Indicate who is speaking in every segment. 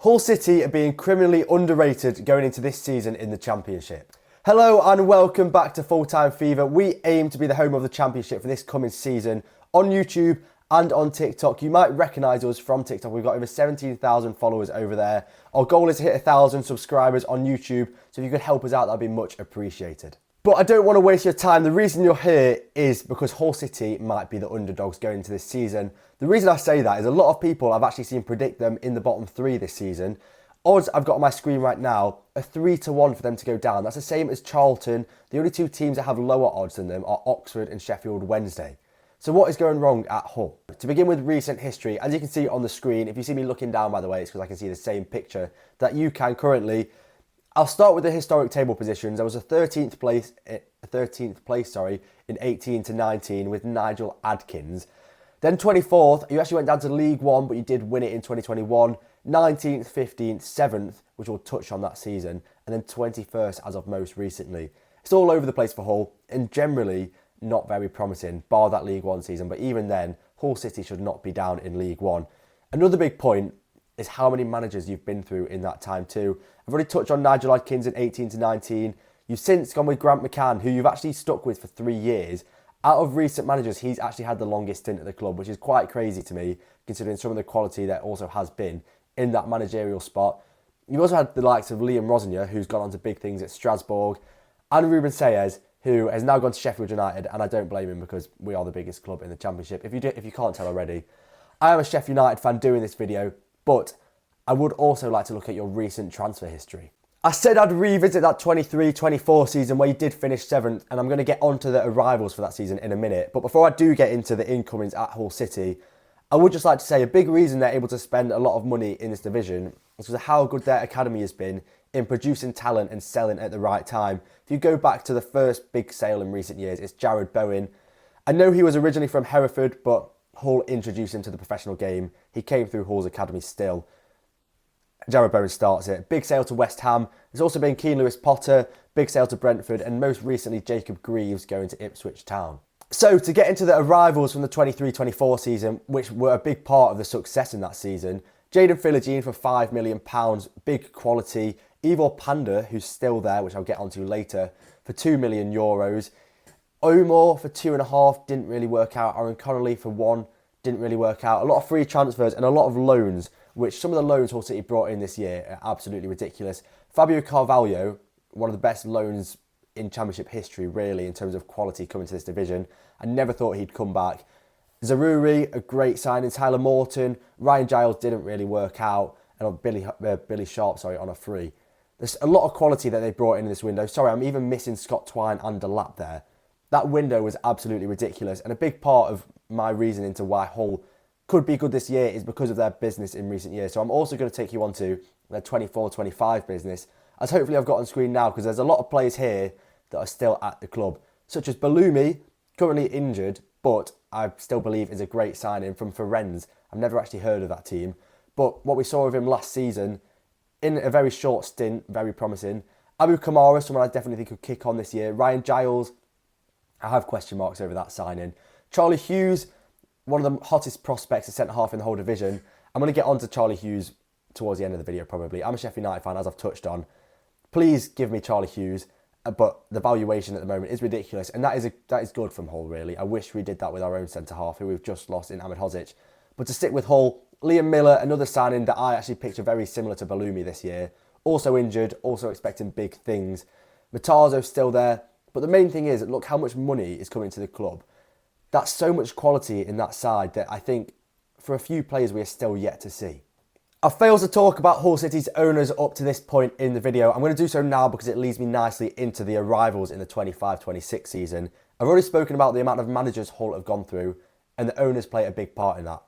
Speaker 1: Hull City are being criminally underrated going into this season in the Championship. Hello and welcome back to Full Time Fever. We aim to be the home of the Championship for this coming season on YouTube and on TikTok. You might recognise us from TikTok. We've got over 17,000 followers over there. Our goal is to hit 1,000 subscribers on YouTube, so if you could help us out, that'd be much appreciated. But I don't want to waste your time. The reason you're here is because Hull City might be the underdogs going into this season. The reason I say that is a lot of people I've actually seen predict them in the bottom three this season. Odds I've got on my screen right now are 3-1 for them to go down. That's the same as Charlton. The only two teams that have lower odds than them are Oxford and Sheffield Wednesday. So what is going wrong at Hull? To begin with recent history, as you can see on the screen, if you see me looking down by the way, it's because I can see the same picture that you can currently. I'll start with the historic table positions. There was a 13th place in 18 to 19 with Nigel Adkins. Then 24th, you actually went down to League One, but you did win it in 2021. 19th, 15th, 7th, which we'll touch on that season, and then 21st as of most recently. It's all over the place for Hull, and generally not very promising, bar that League One season. But even then, Hull City should not be down in League One. Another big point is how many managers you've been through in that time too. I've already touched on Nigel Adkins in 18 to 19. You've since gone with Grant McCann, who you've actually stuck with for 3 years. Out of recent managers, he's actually had the longest stint at the club, which is quite crazy to me, considering some of the quality that also has been in that managerial spot. You've also had the likes of Liam Rosenior, who's gone on to big things at Strasbourg, and Ruben Sayers, who has now gone to Sheffield United, and I don't blame him because we are the biggest club in the Championship. If you can't tell already, I am a Sheffield United fan doing this video, but I would also like to look at your recent transfer history. I said I'd revisit that 23-24 season where you did finish 7th, and I'm going to get onto the arrivals for that season in a minute. But before I do get into the incomings at Hull City, I would just like to say a big reason they're able to spend a lot of money in this division is because of how good their academy has been in producing talent and selling at the right time. If you go back to the first big sale in recent years, it's Jared Bowen. I know he was originally from Hereford, but Hull introduced him to the professional game. He came through Hull's academy still. Jared Bowen starts it. Big sale to West Ham. There's also been Keane Lewis Potter, big sale to Brentford, and most recently Jacob Greaves going to Ipswich Town. So to get into the arrivals from the 23-24 season, which were a big part of the success in that season, Jayden Philogene for £5 million, big quality. Ivor Panda, who's still there, which I'll get onto later, for €2 million. Omar for 2.5 didn't really work out. Aaron Connolly for 1 didn't really work out. A lot of free transfers and a lot of loans, which some of the loans Hull City brought in this year are absolutely ridiculous. Fabio Carvalho, one of the best loans in Championship history, really, in terms of quality coming to this division. I never thought he'd come back. Zaruri, a great signing. Tyler Morton, Ryan Giles didn't really work out, and Billy Sharp, on a free. There's a lot of quality that they brought in this window. Sorry, I'm even missing Scott Twine and Delap there. That window was absolutely ridiculous, and a big part of my reason into why Hull could be good this year is because of their business in recent years. So I'm also going to take you on to their 24-25 business, as hopefully I've got on screen now, because there's a lot of players here that are still at the club, such as Balumi, currently injured, but I still believe is a great signing from Firenze. I've never actually heard of that team, but what we saw of him last season, in a very short stint, very promising. Abu Kamara, someone I definitely think could kick on this year. Ryan Giles, I have question marks over that signing. Charlie Hughes, one of the hottest prospects at centre-half in the whole division. I'm going to get on to Charlie Hughes towards the end of the video probably. I'm a Sheffield United fan, as I've touched on. Please give me Charlie Hughes, but the valuation at the moment is ridiculous, and that is good from Hull, really. I wish we did that with our own centre-half, who we've just lost in Ahmed Hozic. But to stick with Hull, Liam Miller, another signing that I actually picture very similar to Balumi this year. Also injured, also expecting big things. Matazo's still there, but the main thing is, look how much money is coming to the club. That's so much quality in that side that I think for a few players we are still yet to see. I've failed to talk about Hull City's owners up to this point in the video. I'm going to do so now because it leads me nicely into the arrivals in the 25-26 season. I've already spoken about the amount of managers Hull have gone through, and the owners play a big part in that.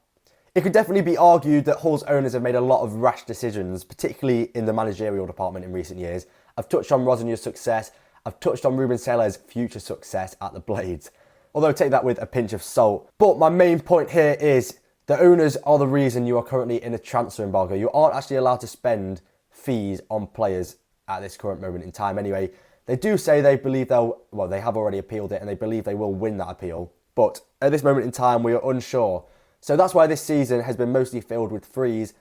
Speaker 1: It could definitely be argued that Hull's owners have made a lot of rash decisions, particularly in the managerial department in recent years. I've touched on Rosenier's success. I've touched on Ruben Sellers' future success at the Blades. Although take that with a pinch of salt. But my main point here is the owners are the reason you are currently in a transfer embargo. You aren't actually allowed to spend fees on players at this current moment in time anyway. They do say they believe they have already appealed it and they believe they will win that appeal. But at this moment in time, we are unsure. So that's why this season has been mostly filled with frees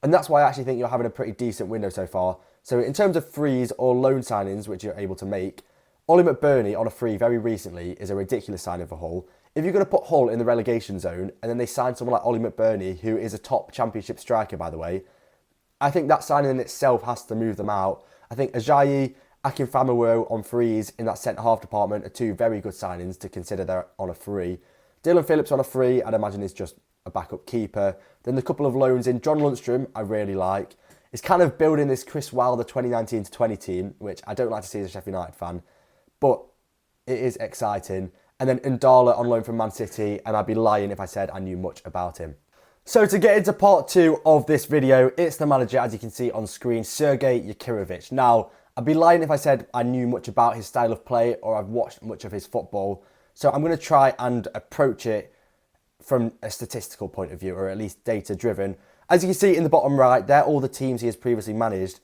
Speaker 1: And that's why I actually think you're having a pretty decent window so far. So in terms of frees or loan signings, which you're able to make, Ollie McBurney on a free very recently is a ridiculous signing for Hull. If you're going to put Hull in the relegation zone and then they sign someone like Ollie McBurney, who is a top Championship striker, by the way, I think that signing in itself has to move them out. I think Ajayi, Akinfenwa on frees in that centre-half department are two very good signings to consider there on a free. Dylan Phillips on a free, I'd imagine is just a backup keeper. Then the couple of loans in, John Lundstrom, I really like. It's kind of building this Chris Wilder 2019 to 20 team, which I don't like to see as a Sheffield United fan, but it is exciting. And then Ndala on loan from Man City, and I'd be lying if I said I knew much about him. So to get into part 2 of this video, it's the manager, as you can see on screen, Sergej Yurkirevich. Now, I'd be lying if I said I knew much about his style of play or I've watched much of his football. So I'm going to try and approach it from a statistical point of view, or at least data driven. As you can see in the bottom right, they're all the teams he has previously managed.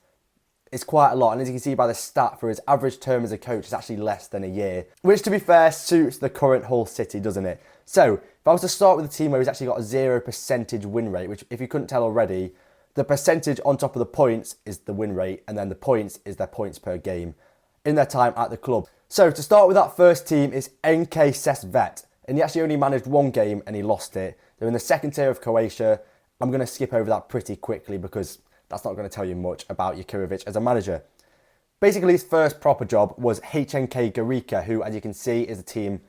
Speaker 1: It's quite a lot, and as you can see by the stat, for his average term as a coach, it's actually less than a year, which to be fair suits the current Hull City, doesn't it? So if I was to start with a team where he's actually got a 0% win rate, which if you couldn't tell already, the percentage on top of the points is the win rate, and then the points is their points per game in their time at the club. So to start with that first team is NK Sesvet, and he actually only managed one game and he lost it. They're in the second tier of Croatia. I'm going to skip over that pretty quickly because that's not going to tell you much about Yurkirevich as a manager. Basically, his first proper job was HNK Gorica, who, as you can see, is a team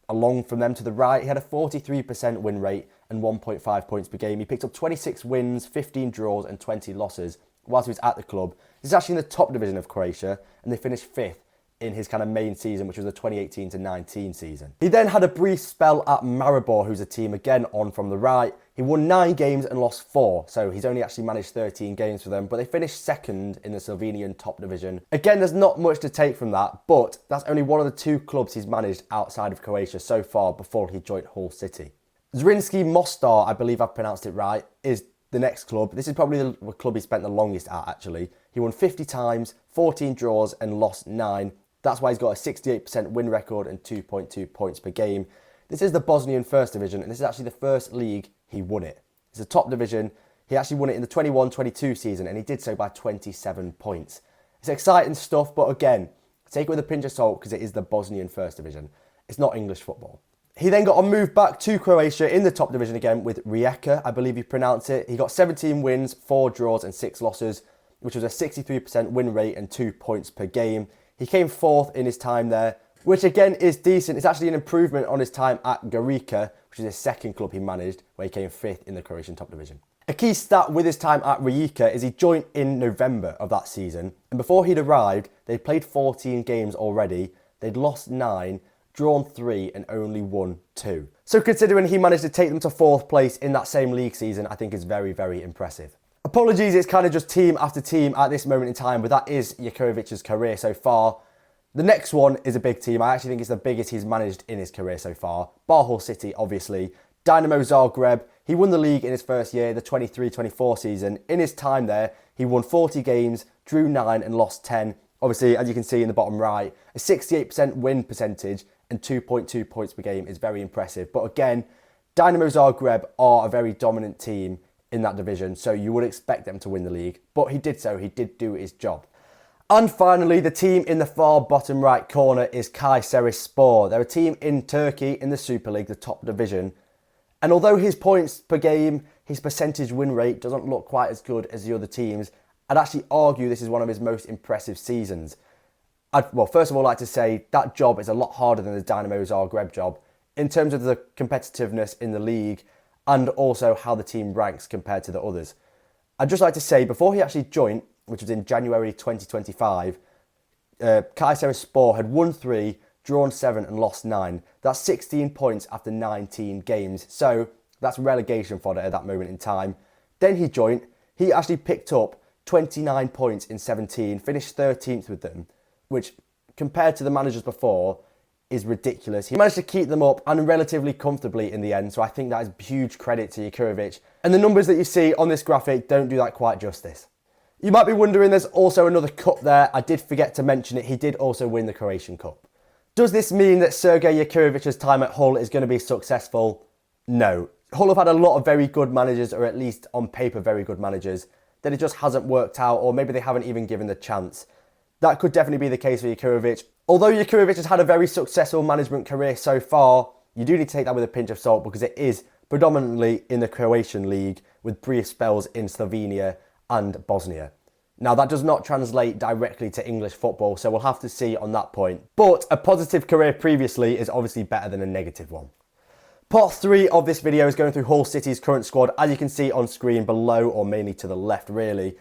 Speaker 1: along from them to the right. He had a 43% win rate and 1.5 points per game. He picked up 26 wins, 15 draws and 20 losses whilst he was at the club. This is actually in the top division of Croatia, and they finished 5th in his kind of main season, which was the 2018 to 19 season. He then had a brief spell at Maribor, who's a team again on from the right. He won 9 games and lost 4, so he's only actually managed 13 games for them, but they finished 2nd in the Slovenian top division. Again, there's not much to take from that, but that's only one of the 2 clubs he's managed outside of Croatia so far before he joined Hull City. Zrinski Mostar, I believe I've pronounced it right, is the next club. This is probably the club he spent the longest at, actually. He won 50 times, 14 draws and lost 9. That's why he's got a 68% win record and 2.2 points per game. This is the Bosnian First Division, and this is actually the first league he won it. It's a top division. He actually won it in the 21-22 season, and he did so by 27 points. It's exciting stuff, but again, take it with a pinch of salt because it is the Bosnian First Division. It's not English football. He then got a move back to Croatia in the top division again with Rijeka, I believe you pronounce it. He got 17 wins, 4 draws and 6 losses, which was a 63% win rate and 2 points per game. He came 4th in his time there, which again is decent. It's actually an improvement on his time at Gorica, which is his second club he managed, where he came 5th in the Croatian top division. A key stat with his time at Rijeka is he joined in November of that season, and before he'd arrived, they'd played 14 games already, they'd lost 9, drawn 3 and only won 2. So considering he managed to take them to 4th place in that same league season, I think is very, very impressive. Apologies, it's kind of just team after team at this moment in time, but that is Yurkirevich's career so far. The next one is a big team. I actually think it's the biggest he's managed in his career so far. Hull City, obviously. Dynamo Zagreb. He won the league in his first year, the 23-24 season. In his time there, he won 40 games, drew 9 and lost 10. Obviously, as you can see in the bottom right, a 68% win percentage and 2.2 points per game is very impressive. But again, Dynamo Zagreb are a very dominant team in that division, so you would expect them to win the league. But he did so, he did do his job. And finally, the team in the far bottom right corner is Kayserispor. They're a team in Turkey in the Super League, the top division. And although his points per game, his percentage win rate doesn't look quite as good as the other teams, I'd actually argue this is one of his most impressive seasons. Well, first of all, I'd like to say that job is a lot harder than the Dynamo Zagreb job in terms of the competitiveness in the league and also how the team ranks compared to the others. I'd just like to say, before he actually joined, which was in January 2025, Kayserispor had won 3, drawn 7 and lost 9. That's 16 points after 19 games. So that's relegation fodder at that moment in time. Then he joined. He actually picked up 29 points in 17, finished 13th with them, which compared to the managers before is ridiculous. He managed to keep them up and relatively comfortably in the end. So I think that is huge credit to Yurkirevich. And the numbers that you see on this graphic don't do that quite justice. You might be wondering, there's also another cup there. I did forget to mention it. He did also win the Croatian Cup. Does this mean that Sergej Yurkirevich's time at Hull is going to be successful? No. Hull have had a lot of very good managers, or at least on paper very good managers, that it just hasn't worked out, or maybe they haven't even given the chance. That could definitely be the case for Jurkovic. Although Jurkovic has had a very successful management career so far, you do need to take that with a pinch of salt because it is predominantly in the Croatian league with brief spells in Slovenia and Bosnia. Now, that does not translate directly to English football, so we'll have to see on that point. But a positive career previously is obviously better than a negative one. Part 3 of this video is going through Hull City's current squad, as you can see on screen below, or mainly to the left really.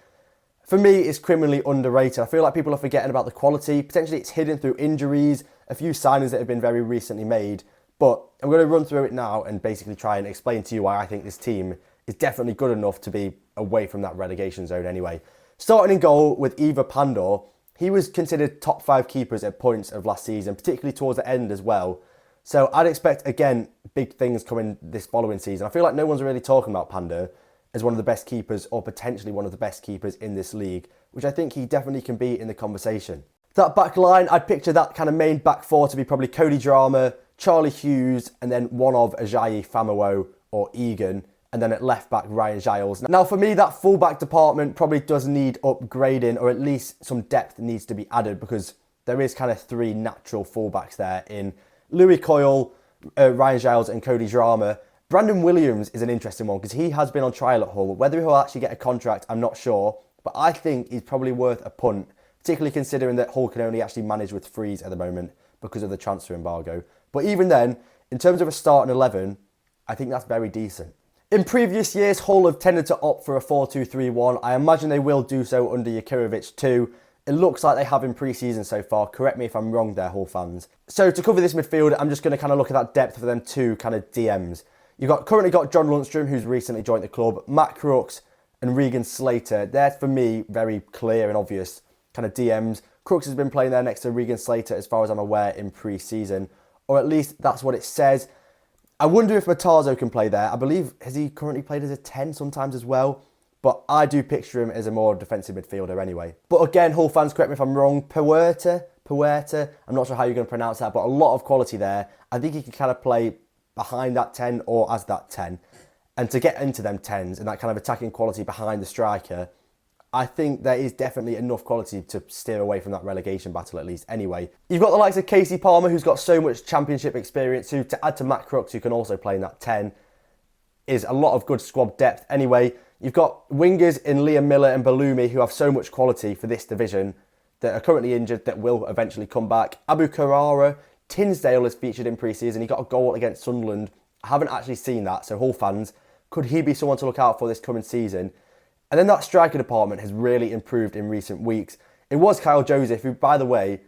Speaker 1: For me, it's criminally underrated. I feel like people are forgetting about the quality. Potentially it's hidden through injuries, a few signings that have been very recently made. But I'm going to run through it now and basically try and explain to you why I think this team is definitely good enough to be away from that relegation zone anyway. Starting in goal with Efl Championship, he was considered top 5 keepers at points of last season, particularly towards the end as well. So I'd expect, again, big things coming this following season. I feel like no one's really talking about Panda as one of the best keepers, or potentially one of the best keepers in this league, which I think he definitely can be in the conversation. That back line, I'd picture that kind of main back four to be probably Cody Drama, Charlie Hughes, and then one of Ajayi Famewo or Egan, and then at left back Ryan Giles. Now for me, that full back department probably does need upgrading, or at least some depth needs to be added, because there is kind of 3 natural fullbacks there in Louis Coyle, Ryan Giles and Cody Drama. Brandon Williams is an interesting one because he has been on trial at Hull. Whether he'll actually get a contract, I'm not sure, but I think he's probably worth a punt, particularly considering that Hull can only actually manage with frees at the moment because of the transfer embargo. But even then, in terms of a starting 11, I think that's very decent. In previous years, Hull have tended to opt for a 4-2-3-1. I imagine they will do so under Jurkovic too. It looks like they have in pre-season so far. Correct me if I'm wrong there, Hull fans. So to cover this midfield, I'm just going to kind of look at that depth for them 2 kind of DMs. You've currently got John Lundstrom, who's recently joined the club, Matt Crooks and Regan Slater. They're, for me, very clear and obvious kind of DMs. Crooks has been playing there next to Regan Slater, as far as I'm aware, in pre-season. Or at least that's what it says. I wonder if Matazo can play there. I believe, has he currently played as a 10 sometimes as well? But I do picture him as a more defensive midfielder anyway. But again, Hull fans, correct me if I'm wrong, Puerta, I'm not sure how you're going to pronounce that, but a lot of quality there. I think he can kind of play behind that 10 or as that 10. And to get into them 10s and that kind of attacking quality behind the striker, I think there is definitely enough quality to steer away from that relegation battle at least anyway. You've got the likes of Casey Palmer, who's got so much championship experience, who, to add to Matt Crooks, who can also play in that 10, is a lot of good squad depth anyway. You've got wingers in Liam Miller and Balumi, who have so much quality for this division, that are currently injured, that will eventually come back. Abu Carrara, Tinsdale is featured in pre-season. He got a goal against Sunderland. I haven't actually seen that, so Hull fans, could he be someone to look out for this coming season? And then that striker department has really improved in recent weeks. It was Kyle Joseph, who, by the way,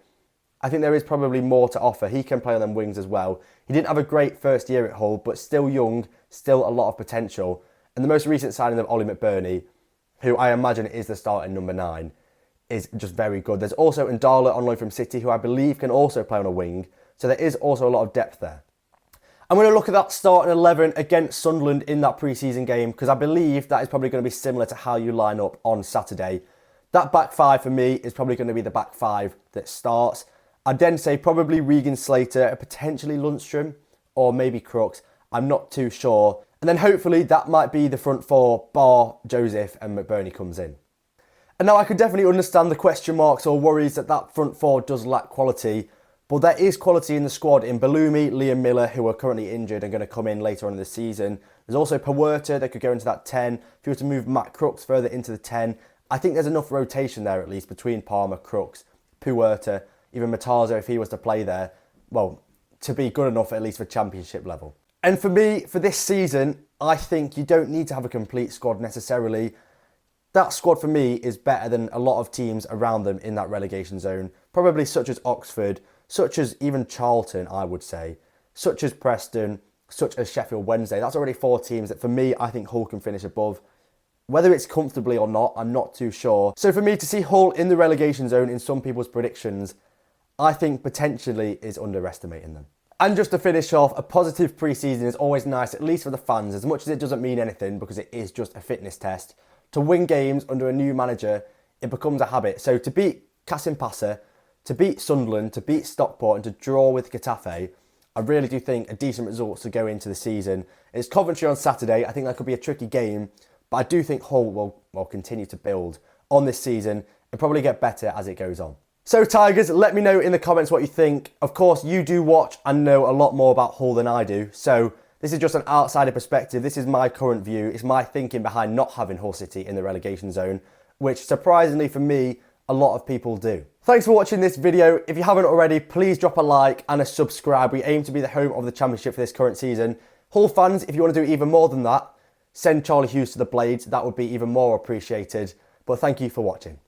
Speaker 1: I think there is probably more to offer. He can play on them wings as well. He didn't have a great first year at Hull, but still young, still a lot of potential. And the most recent signing of Ollie McBurney, who I imagine is the starting number 9, is just very good. There's also Ndala on loan from City, who I believe can also play on a wing. So there is also a lot of depth there. I'm going to look at that starting 11 against Sunderland in that pre-season game, because I believe that is probably going to be similar to how you line up on Saturday. That back 5 for me is probably going to be the back 5 that starts. I'd then say probably Regan Slater, potentially Lundstrom, or maybe Crooks. I'm not too sure. And then hopefully that might be the front 4, bar Joseph and McBurney comes in. And now I could definitely understand the question marks or worries that that front 4 does lack quality. But there is quality in the squad in Balumi, Liam Miller, who are currently injured and going to come in later on in the season. There's also Puerta that could go into that 10. If you were to move Matt Crooks further into the 10, I think there's enough rotation there at least between Palmer, Crooks, Puerta, even Matazo if he was to play there, well, to be good enough at least for championship level. And for me, for this season, I think you don't need to have a complete squad necessarily. That squad for me is better than a lot of teams around them in that relegation zone, probably such as Oxford, such as even Charlton, I would say, such as Preston, such as Sheffield Wednesday. That's already 4 teams that for me, I think Hull can finish above. Whether it's comfortably or not, I'm not too sure. So for me to see Hull in the relegation zone in some people's predictions, I think potentially is underestimating them. And just to finish off, a positive pre-season is always nice, at least for the fans, as much as it doesn't mean anything because it is just a fitness test. To win games under a new manager, it becomes a habit. So to beat Kasim Passer, to beat Sunderland, to beat Stockport and to draw with Getafe, I really do think a decent result to go into the season. It's Coventry on Saturday. I think that could be a tricky game, but I do think Hull will continue to build on this season and probably get better as it goes on. So Tigers, let me know in the comments what you think. Of course, you do watch and know a lot more about Hull than I do. So this is just an outsider perspective. This is my current view. It's my thinking behind not having Hull City in the relegation zone, which surprisingly for me, a lot of people do. Thanks for watching this video. If you haven't already, please drop a like and a subscribe. We aim to be the home of the Championship for this current season. Hull fans, if you want to do even more than that, send Charlie Hughes to the Blades. That would be even more appreciated. But thank you for watching.